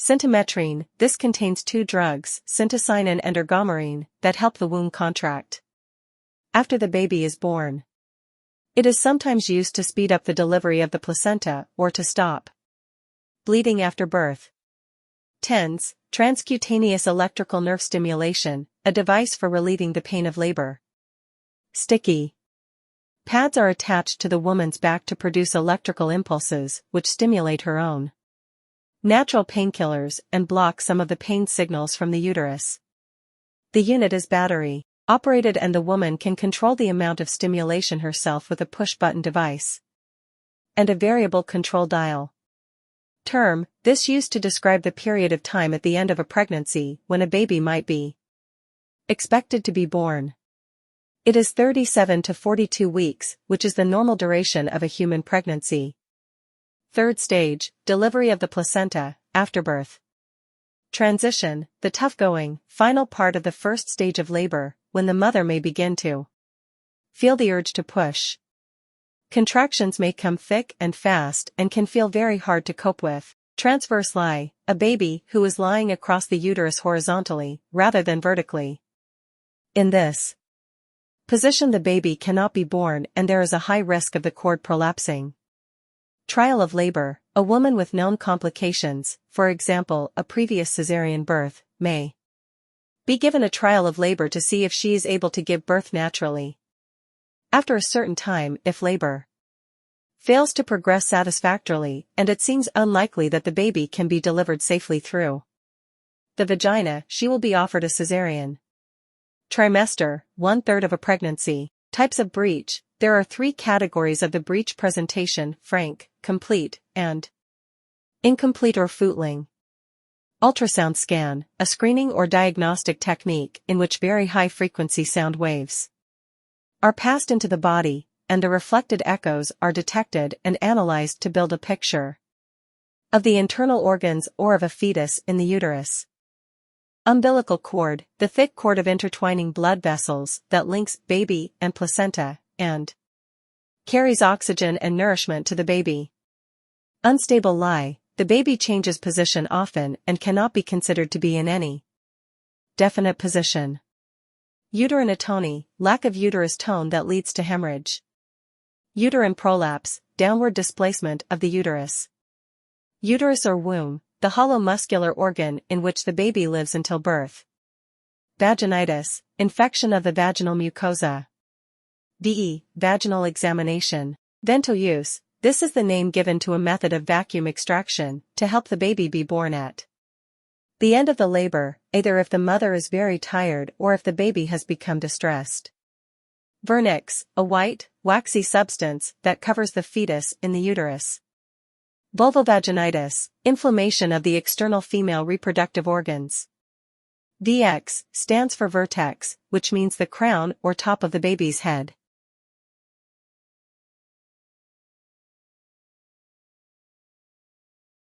Symptometrine, this contains two drugs, syntocine and endergomerine, that help the womb contract after the baby is born. It is sometimes used to speed up the delivery of the placenta or to stop bleeding after birth. TENS, transcutaneous electrical nerve stimulation, a device for relieving the pain of labor. Sticky pads are attached to the woman's back to produce electrical impulses, which stimulate her own natural painkillers and block some of the pain signals from the uterus. The unit is battery operated and the woman can control the amount of stimulation herself with a push-button device and a variable control dial. Term, this used to describe the period of time at the end of a pregnancy when a baby might be expected to be born. It is 37 to 42 weeks, which is the normal duration of a human pregnancy. Third stage, delivery of the placenta, afterbirth. Transition, the tough-going, final part of the first stage of labor, when the mother may begin to feel the urge to push. Contractions may come thick and fast and can feel very hard to cope with. Transverse lie, a baby who is lying across the uterus horizontally, rather than vertically. In this position the baby cannot be born and there is a high risk of the cord prolapsing. Trial of labor, a woman with known complications, for example a previous cesarean birth, may be given a trial of labor to see if she is able to give birth naturally. After a certain time, if labor fails to progress satisfactorily and it seems unlikely that the baby can be delivered safely through the vagina, she will be offered a cesarean. Trimester, 1/3 of a pregnancy. Types of breech. There are 3 categories of the breech presentation: frank, complete, and incomplete or footling. Ultrasound scan, a screening or diagnostic technique in which very high-frequency sound waves are passed into the body, and the reflected echoes are detected and analyzed to build a picture of the internal organs or of a fetus in the uterus. Umbilical cord, the thick cord of intertwining blood vessels that links baby and placenta, and carries oxygen and nourishment to the baby. Unstable lie, the baby changes position often and cannot be considered to be in any definite position. Uterine atony, lack of uterus tone that leads to hemorrhage. Uterine prolapse, downward displacement of the uterus. Uterus or womb, the hollow muscular organ in which the baby lives until birth. Vaginitis, infection of the vaginal mucosa. VE, vaginal examination. Ventouse, this is the name given to a method of vacuum extraction to help the baby be born at the end of the labor, either if the mother is very tired or if the baby has become distressed. Vernix, a white, waxy substance that covers the fetus in the uterus. Vulvovaginitis, inflammation of the external female reproductive organs. VX, stands for vertex, which means the crown or top of the baby's head.